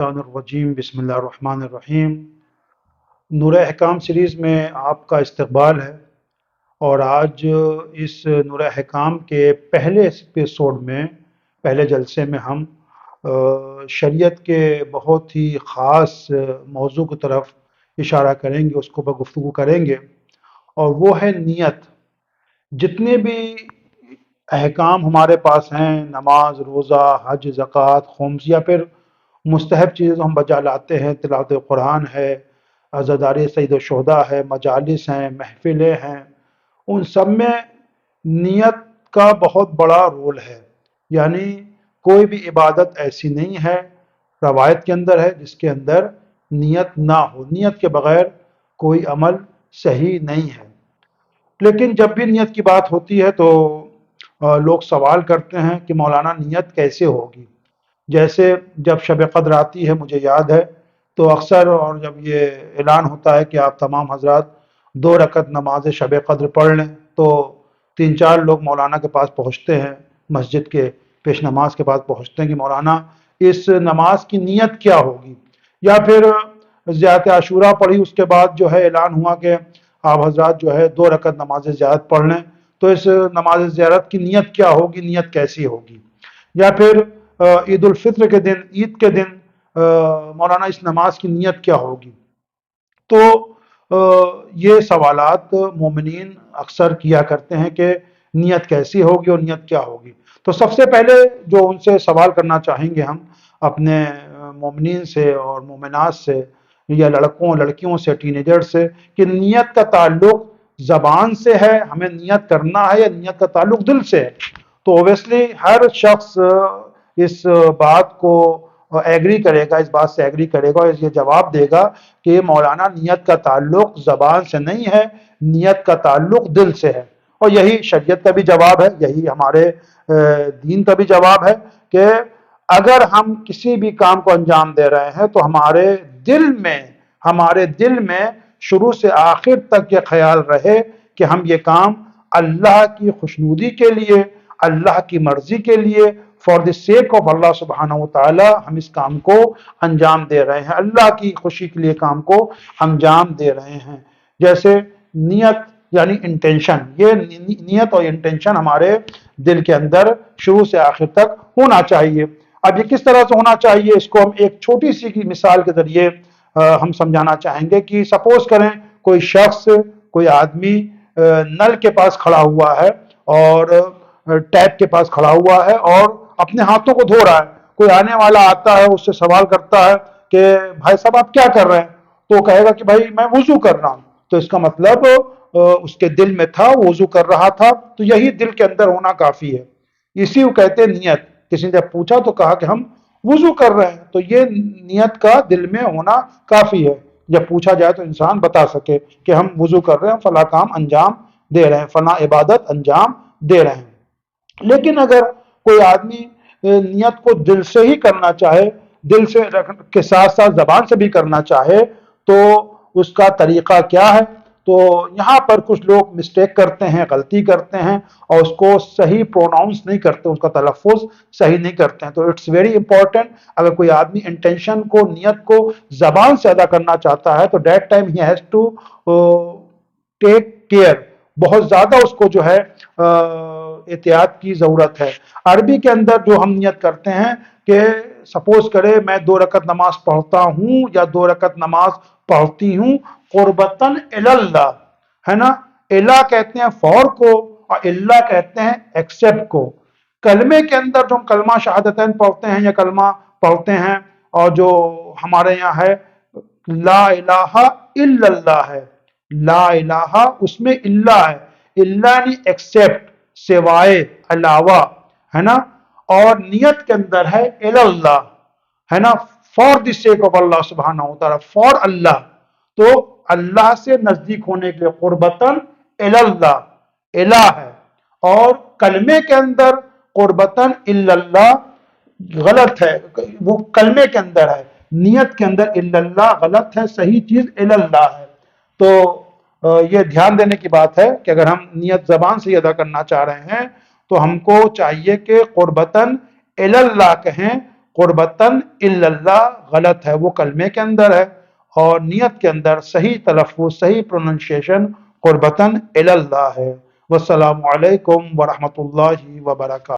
الرجیم بسم اللہ الرحمن الرحیم۔ نور احکام سیریز میں آپ کا استقبال ہے، اور آج اس نور احکام کے پہلے ایپیسوڈ میں، پہلے جلسے میں ہم شریعت کے بہت ہی خاص موضوع کی طرف اشارہ کریں گے، اس کو گفتگو کریں گے، اور وہ ہے نیت۔ جتنے بھی احکام ہمارے پاس ہیں، نماز، روزہ، حج، زکوٰۃ، خمس، یا پھر مستحب چیزیں ہم بجا لاتے ہیں، تلاوت قرآن ہے، عزاداری سید الشہداء ہے، مجالس ہیں، محفلیں ہیں، ان سب میں نیت کا بہت بڑا رول ہے۔ یعنی کوئی بھی عبادت ایسی نہیں ہے روایت کے اندر ہے جس کے اندر نیت نہ ہو۔ نیت کے بغیر کوئی عمل صحیح نہیں ہے۔ لیکن جب بھی نیت کی بات ہوتی ہے تو لوگ سوال کرتے ہیں کہ مولانا نیت کیسے ہوگی؟ جیسے جب شب قدر آتی ہے، مجھے یاد ہے، تو اکثر اور جب یہ اعلان ہوتا ہے کہ آپ تمام حضرات 2 رکعت نماز شب قدر پڑھ لیں، تو 3-4 لوگ مولانا کے پاس پہنچتے ہیں، مسجد کے پیش نماز کے پاس پہنچتے ہیں کہ مولانا اس نماز کی نیت کیا ہوگی؟ یا پھر زیارت عاشورہ پڑھی، اس کے بعد جو ہے اعلان ہوا کہ آپ حضرات جو ہے 2 رکعت نماز زیارت پڑھ لیں، تو اس نماز زیارت کی نیت کیا ہوگی؟ نیت کیسی ہوگی؟ یا پھر عید الفطر کے دن، عید کے دن مولانا اس نماز کی نیت کیا ہوگی؟ تو یہ سوالات مومنین اکثر کیا کرتے ہیں کہ نیت کیسی ہوگی اور نیت کیا ہوگی۔ تو سب سے پہلے جو ان سے سوال کرنا چاہیں گے ہم اپنے مومنین سے اور مومنات سے، یا لڑکوں لڑکیوں سے، ٹین ایجر سے، کہ نیت کا تعلق زبان سے ہے، ہمیں نیت کرنا ہے، یا نیت کا تعلق دل سے ہے؟ تو اوبیسلی ہر شخص اس بات کو ایگری کرے گا، اس بات سے ایگری کرے گا اور یہ جواب دے گا کہ مولانا نیت کا تعلق زبان سے نہیں ہے، نیت کا تعلق دل سے ہے۔ اور یہی شریعت کا بھی جواب ہے، یہی ہمارے دین کا بھی جواب ہے کہ اگر ہم کسی بھی کام کو انجام دے رہے ہیں تو ہمارے دل میں شروع سے آخر تک یہ خیال رہے کہ ہم یہ کام اللہ کی خوشنودی کے لیے، اللہ کی مرضی کے لیے، فار دی سیک آف اللہ سبحانہ و تعالی ہم اس کام کو انجام دے رہے ہیں، اللہ کی خوشی کے لیے کام کو انجام دے رہے ہیں۔ جیسے نیت یعنی انٹینشن، یہ نیت اور انٹینشن ہمارے دل کے اندر شروع سے آخر تک ہونا چاہیے۔ اب یہ کس طرح سے ہونا چاہیے، اس کو ہم ایک چھوٹی سی کی مثال کے ذریعے ہم سمجھانا چاہیں گے کہ سپوز کریں کوئی شخص، کوئی آدمی نل کے پاس کھڑا ہوا ہے اور ٹیپ کے پاس کھڑا ہوا ہے اور اپنے ہاتھوں کو دھو رہا ہے۔ کوئی آنے والا آتا ہے، اس سے سوال کرتا ہے کہ بھائی صاحب آپ کیا کر رہے ہیں؟ تو وہ کہے گا کہ بھائی میں وضو کر رہا ہوں۔ تو اس کا مطلب اس کے دل میں تھا، وضو کر رہا تھا، تو یہی دل کے اندر ہونا کافی ہے۔ اسی کو کہتے ہیں نیت۔ کسی نے جب پوچھا تو کہا کہ ہم وضو کر رہے ہیں، تو یہ نیت کا دل میں ہونا کافی ہے۔ جب پوچھا جائے تو انسان بتا سکے کہ ہم وضو کر رہے ہیں، فلاں کام انجام دے رہے ہیں، فلاں عبادت انجام دے رہے ہیں۔ لیکن اگر کوئی آدمی نیت کو دل سے ہی کرنا چاہے، دل سے کے ساتھ ساتھ زبان سے بھی کرنا چاہے، تو اس کا طریقہ کیا ہے؟ تو یہاں پر کچھ لوگ مسٹیک کرتے ہیں، غلطی کرتے ہیں، اور اس کو صحیح پروناؤنس نہیں کرتے، اس کا تلفظ صحیح نہیں کرتے ہیں۔ تو اٹس ویری امپورٹنٹ، اگر کوئی آدمی انٹینشن کو، نیت کو زبان سے ادا کرنا چاہتا ہے تو that time he has to take care, بہت زیادہ اس کو جو ہے احتیاط کی ضرورت ہے۔ عربی کے اندر جو ہم نیت کرتے ہیں کہ سپوز کرے میں 2 رکعت نماز پڑھتا ہوں یا 2 رکعت نماز پڑھتی ہوں قربتاً اللہ، ہے نا؟ الہ کہتے ہیں فور کو، اور اللہ کہتے ہیں ایکسپٹ کو۔ کلمے کے اندر جو ہم کلمہ شہادتین پڑھتے ہیں یا کلمہ پڑھتے ہیں، اور جو ہمارے یہاں ہے لا الہ الا اللہ ہے، لا الہ اس میں اللہ ہے، اللہ یعنی ایکسپٹ، سوائے، علاوہ، ہے نا؟ اور نیت کے اندر ہے اللہ، ہے نا؟ فار دی سیک آف اللہ سبحانہ و تعالیٰ، فار اللہ، تو اللہ سے نزدیک ہونے کے لیے قربتاً اللہ، الہ ہے۔ اور کلمے کے اندر قربتاً اللہ غلط ہے، وہ کلمے کے اندر ہے، نیت کے اندر اللہ غلط ہے، صحیح چیز اللہ ہے۔ تو یہ دھیان دینے کی بات ہے کہ اگر ہم نیت زبان سے ادا کرنا چاہ رہے ہیں تو ہم کو چاہیے کہ قربتاً اللہ کہیں، قربتن اللہ غلط ہے، وہ کلمے کے اندر ہے، اور نیت کے اندر صحیح تلفظ، صحیح پروننسیشن قربتن اللہ ہے۔ والسلام علیکم ورحمۃ اللہ وبرکاتہ۔